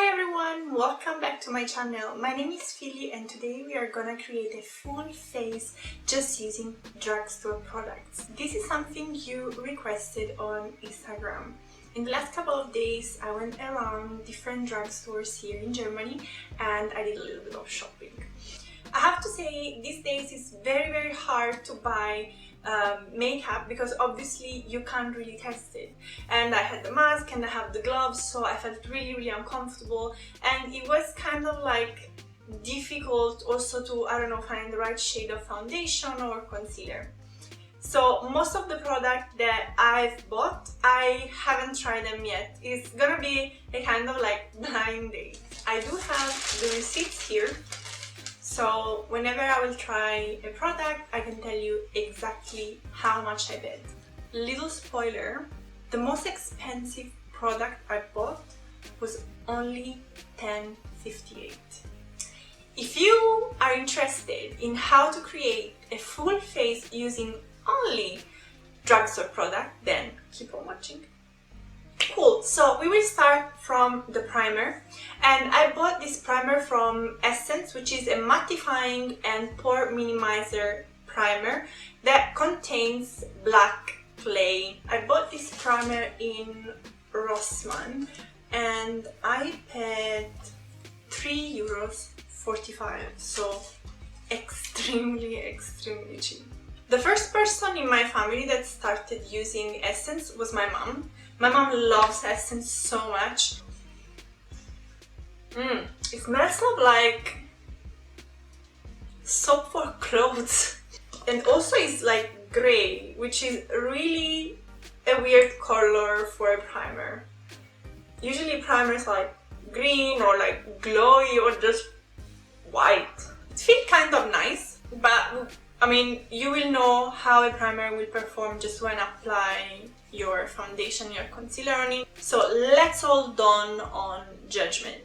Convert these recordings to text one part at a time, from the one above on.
Hi everyone, welcome back to my channel. My name is Philly and today we are gonna create a full face just using drugstore products. This is something you requested on Instagram. In the last couple of days I went around different drugstores here in Germany and I did a little bit of shopping. I have to say these days it's very hard to buy makeup because obviously you can't really test it, and I had the mask and I have the gloves, so I felt really uncomfortable, and it was kind of like difficult also to, I don't know, find the right shade of foundation or concealer. So most of the product that I've bought, I haven't tried them yet. It's gonna be a kind of like blind date. I do have the receipts here, so whenever I will try a product, I can tell you exactly how much I bet. Little spoiler, the most expensive product I bought was only $10.58. If you are interested in how to create a full face using only drugstore product, then keep on watching. Cool, so we will start from the primer, and I bought this primer from Essence, which is a mattifying and pore minimizer primer that contains black clay. I bought this primer in Rossmann and I paid €3.45, so extremely cheap. The first person in my family that started using Essence was my mom. My mom loves Essence so much. It smells like soap for clothes. And also it's like grey, which is really a weird color for a primer. Usually primers are like green or like glowy or just white. It feels kind of nice, but I mean, you will know how a primer will perform just when applying your foundation, your concealer on it. So let's hold on judgment.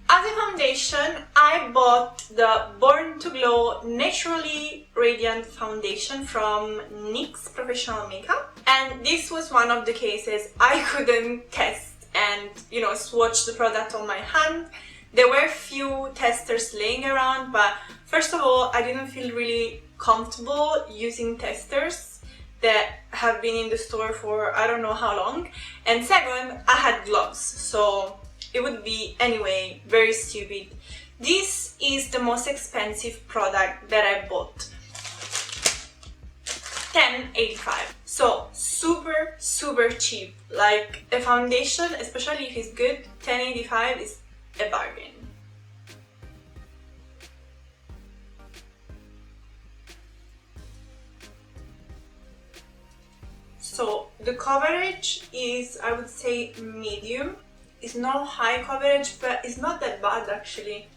As a foundation, I bought the Born to Glow Naturally Radiant Foundation from NYX Professional Makeup. And this was one of the cases I couldn't test and, you know, swatch the product on my hand. There were a few testers laying around, but first of all, I didn't feel really comfortable using testers that have been in the store for I don't know how long, and second, I had gloves, so it would be anyway very stupid. This is the most expensive product that I bought, $10.85, so super cheap. Like a foundation, especially if it's good, $10.85 is a bargain. So the coverage is, I would say, medium. It's not high coverage, but it's not that bad actually.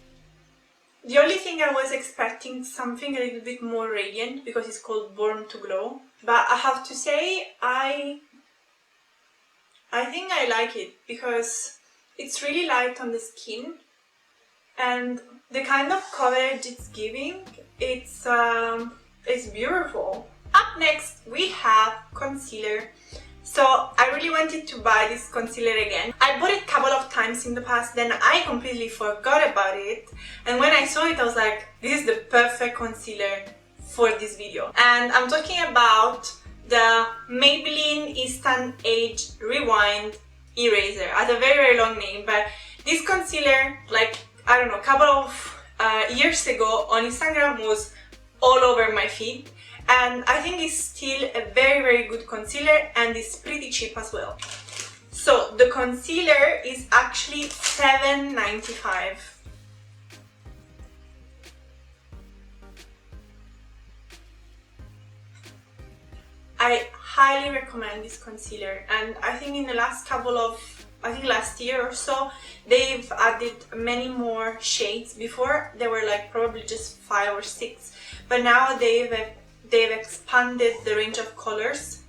The only thing I was expecting something a little bit more radiant because it's called Born to Glow. But I have to say, I think I like it because it's really light on the skin, and the kind of coverage it's giving, it's beautiful. Up next we have concealer. So I really wanted to buy this concealer again. I bought it a couple of times in the past, then I completely forgot about it, and when I saw it I was like, this is the perfect concealer for this video. And I'm talking about the Maybelline Instant Age Rewind Eraser. It has a very long name, but this concealer, like, I don't know, a couple of years ago on Instagram was all over my feed. And I think it's still a very good concealer, and it's pretty cheap as well. So the concealer is actually $7.95. I highly recommend this concealer, and I think in the last couple of, I think last year or so, they've added many more shades. Before there were like probably just 5 or 6, but now they've expanded the range of colors,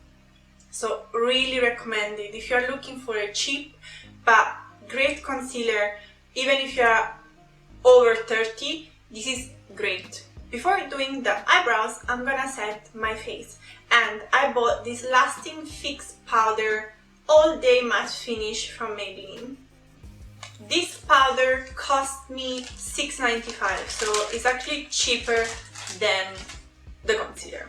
so really recommend it if you're looking for a cheap but great concealer. Even if you're over 30, this is great. Before doing the eyebrows, I'm gonna set my face, and I bought this Lasting Fix Powder All Day Matte Finish from Maybelline. This powder cost me $6.95, so it's actually cheaper than the concealer.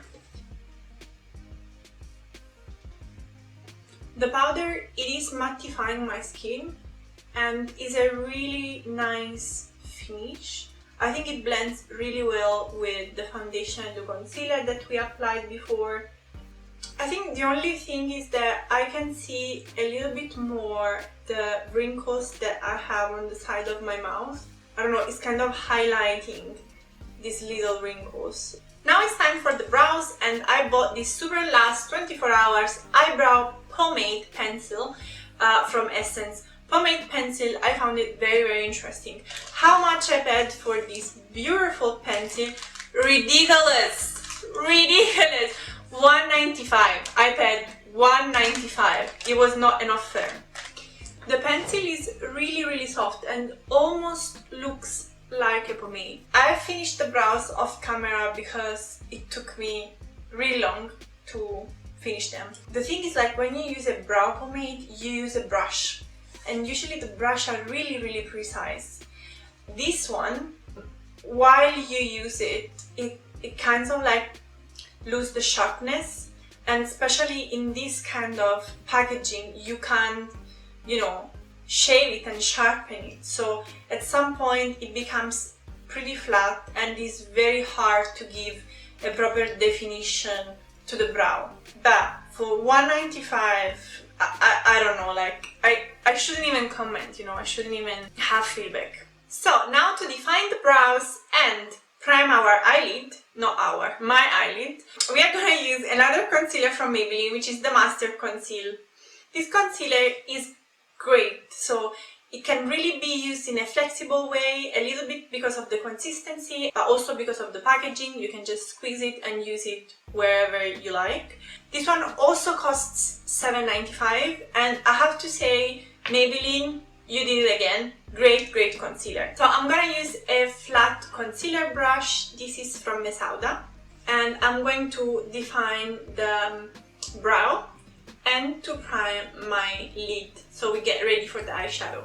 The powder, it is mattifying my skin and is a really nice finish. I think it blends really well with the foundation and the concealer that we applied before. I think the only thing is that I can see a little bit more the wrinkles that I have on the side of my mouth. I don't know, it's kind of highlighting these little wrinkles. Now it's time for the brows, and I bought this Superlast 24 Hours Eyebrow Pomade Pencil from Essence. Pomade pencil, I found it very interesting. How much I paid for this beautiful pencil? Ridiculous! Ridiculous! $1.95. I paid $1.95. It was not enough fair. The pencil is really soft and almost looks like a pomade. I finished the brows off camera because it took me really long to finish them. The thing is, like, when you use a brow pomade, you use a brush, and usually the brush are really precise. This one, while you use it, it kind of like lose the sharpness, and especially in this kind of packaging you can, you know, shave it and sharpen it, so at some point it becomes pretty flat and is very hard to give a proper definition to the brow. But for $1.95, I don't know, like I shouldn't even comment, you know, I shouldn't even have feedback. So now to define the brows and prime our eyelid, my eyelid, we are gonna use another concealer from Maybelline, which is the Master Conceal. This concealer is great, so it can really be used in a flexible way, a little bit because of the consistency, but also because of the packaging. You can just squeeze it and use it wherever you like. This one also costs $7.95, and I have to say, Maybelline, you did it again. Great concealer. So I'm gonna use a flat concealer brush. This is from Mascara, and I'm going to define the brow and to prime my lid so we get ready for the eyeshadow.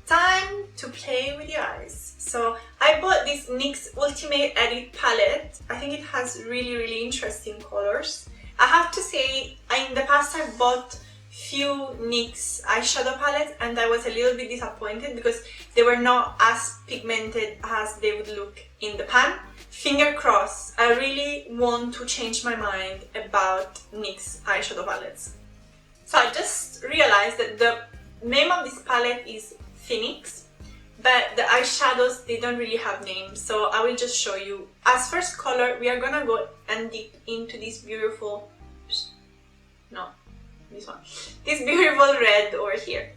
Time to play with your eyes. So I bought this NYX Ultimate Edit palette. I think it has really interesting colors. I have to say, in the past I bought few NYX eyeshadow palettes and I was a little bit disappointed because they were not as pigmented as they would look in the pan. Finger crossed, I really want to change my mind about NYX eyeshadow palettes. So I just realized that the name of this palette is Phoenix, but the eyeshadows, they don't really have names, so I will just show you. As first color, we are gonna go and dip into this beautiful, this beautiful red over here.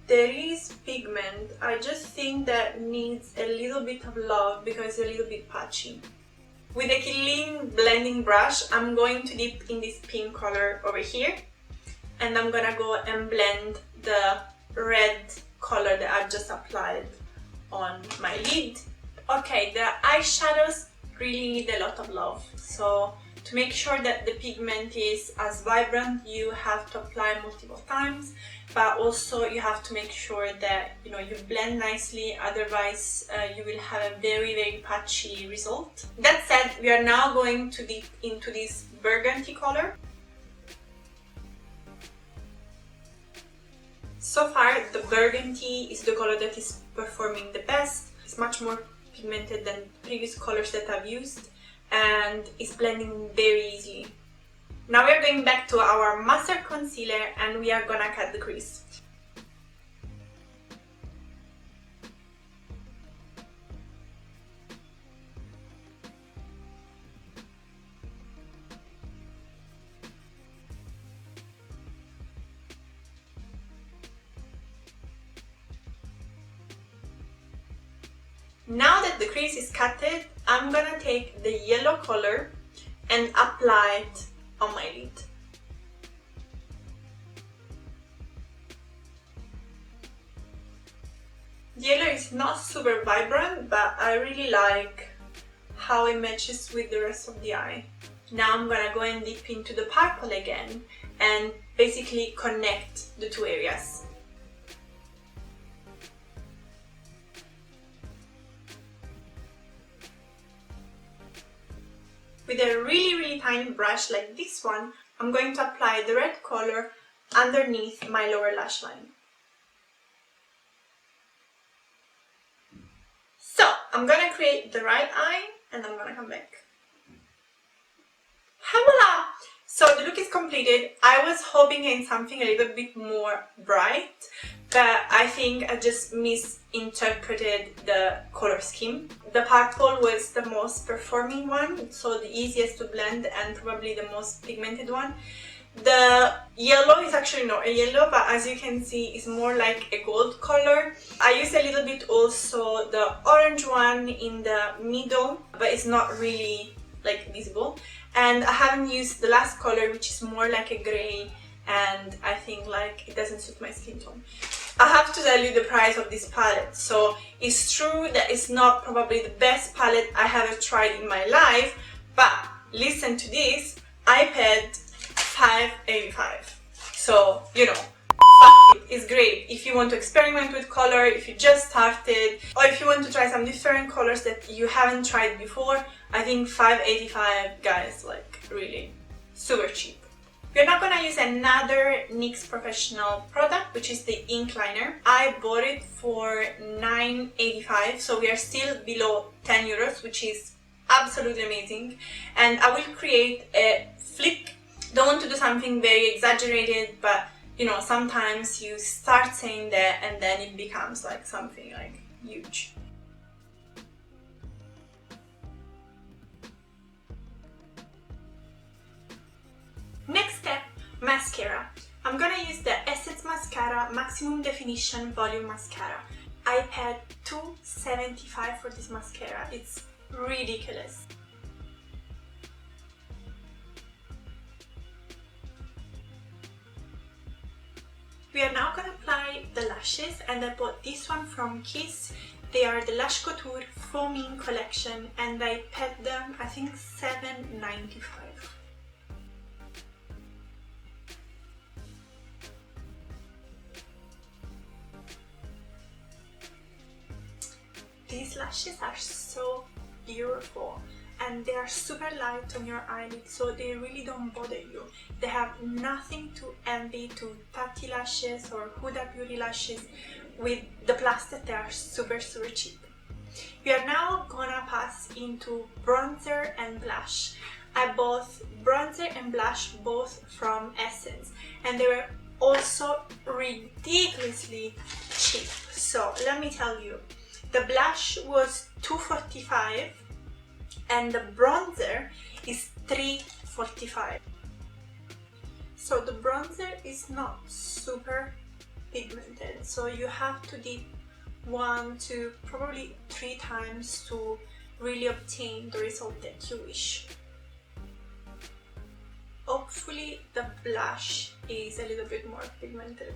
There is pigment, I just think that needs a little bit of love because it's a little bit patchy. With a clean blending brush, I'm going to dip in this pink color over here, and I'm gonna go and blend the red color that I've just applied on my lid. Okay, the eyeshadows really need a lot of love, so to make sure that the pigment is as vibrant, you have to apply multiple times, but also you have to make sure that, you know, you blend nicely, otherwise you will have a very patchy result. That said, we are now going to dip into this burgundy color. So far, the burgundy is the color that is performing the best. It's much more pigmented than previous colors that I've used, and it's blending very easily. Now we are going back to our Master Concealer and we are gonna cut the crease. Now that the crease is cutted, I'm gonna take the yellow color and apply it on my lid. The yellow is not super vibrant, but I really like how it matches with the rest of the eye. Now I'm gonna go and dip into the purple again and basically connect the two areas. With a really tiny brush like this one, I'm going to apply the red color underneath my lower lash line. So I'm gonna create the right eye and I'm gonna come back. Voila! So the look is completed. I was hoping in something a little bit more bright, but I think I just misinterpreted the color scheme. The purple was the most performing one, so the easiest to blend and probably the most pigmented one. The yellow is actually not a yellow, but as you can see, it's more like a gold color. I used a little bit also the orange one in the middle, but it's not really like visible. And I haven't used the last color, which is more like a grey, and I think like it doesn't suit my skin tone. I have to tell you the price of this palette. So it's true that it's not probably the best palette I have tried in my life, but listen to this, I paid $5.85. So, you know, it's great if you want to experiment with color, if you just started, or if you want to try some different colors that you haven't tried before. I think $5.85, guys, like really super cheap. We're now gonna use another NYX Professional product, which is the ink liner. I bought it for $9.85, so we are still below 10 euros, which is absolutely amazing. And I will create a flick. Don't want to do something very exaggerated, but you know, sometimes you start saying that and then it becomes like something like huge. Next step, mascara. I'm gonna use the Essence Mascara Maximum Definition Volume Mascara. I paid $2.75 for this mascara. It's ridiculous. We are now gonna apply the lashes, and I bought this one from Kiss. They are the Lash Couture Foaming Collection, and I paid them, I think, $7.95. These lashes are so beautiful, and they are super light on your eyelid, so they really don't bother you. They have nothing to envy to Tati lashes or Huda Beauty lashes, with the plus that they are super cheap. We are now gonna pass into bronzer and blush. I bought bronzer and blush both from Essence, and they were also ridiculously cheap. So let me tell you, the blush was $2.45 and the bronzer is $3.45. So the bronzer is not super pigmented, so you have to dip 1 to probably 3 times to really obtain the result that you wish. Hopefully the blush is a little bit more pigmented.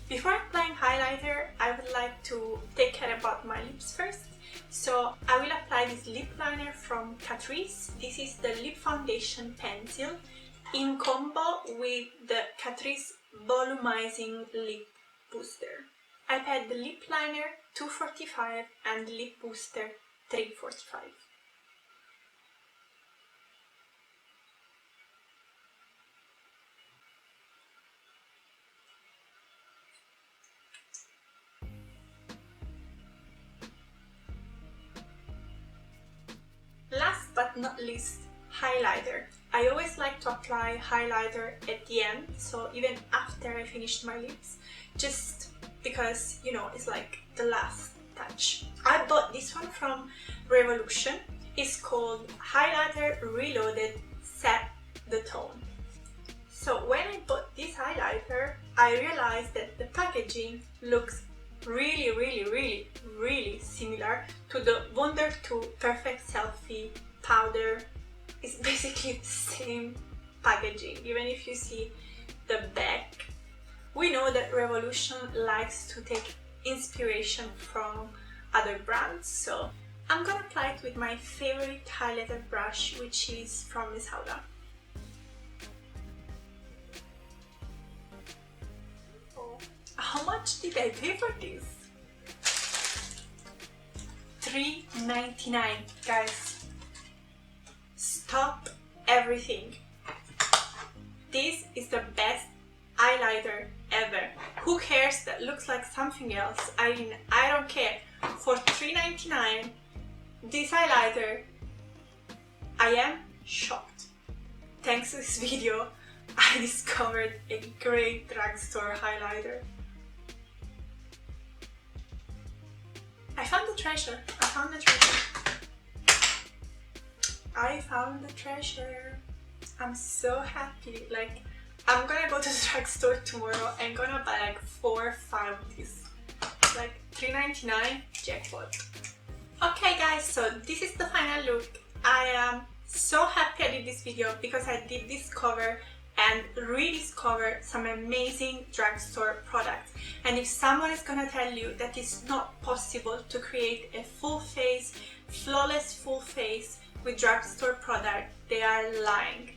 Before applying highlighter, I would like to take care about my lips first. So I will apply this lip liner from Catrice. This is the Lip Foundation Pencil in combo with the Catrice Volumizing Lip Booster. I paid the lip liner $2.45 and the lip booster $3.45. Last but not least, highlighter. I always like to apply highlighter at the end, so even after I finished my lips, just because, you know, it's like the last touch. I bought this one from Revolution. It's called Highlighter Reloaded Set the Tone. So when I bought this highlighter, I realized that the packaging looks really similar to the Wonder 2 Perfect Selfie powder. It's basically the same packaging, even if you see the back We know that Revolution likes to take inspiration from other brands, so I'm gonna apply it with my favorite highlighter brush, which is from Mascara. Oh, how much did I pay for this? $3.99, guys. Stop everything. This is the best highlighter ever. Who cares that looks like something else? I mean, I don't care. For $3.99, this highlighter, I am shocked. Thanks to this video, I discovered a great drugstore highlighter. I found the treasure. I found the treasure. I found the treasure. I'm so happy. Like, I'm gonna go to the drugstore tomorrow and gonna buy like 4 or 5 of these. Like $3.99, jackpot. Okay guys, so this is the final look. I am so happy I did this video because I did discover and rediscover some amazing drugstore products. And if someone is gonna tell you that it's not possible to create a full face, flawless full face with drugstore product, they are lying.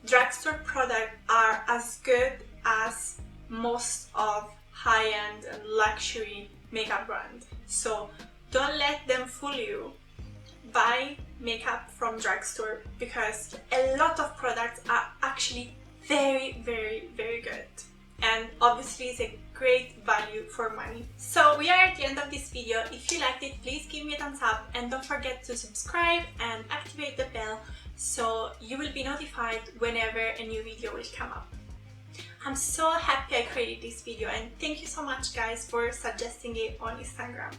Drugstore products are as good as most of high-end and luxury makeup brands. So don't let them fool you. Buy makeup from drugstore because a lot of products are actually very, very, very good. And obviously it's a great value for money. So we are at the end of this video. If you liked it, please give me a thumbs up and don't forget to subscribe and activate the bell so you will be notified whenever a new video will come up. I'm so happy I created this video and thank you so much guys for suggesting it on Instagram.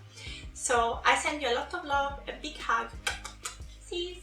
So I send you a lot of love, a big hug. See you.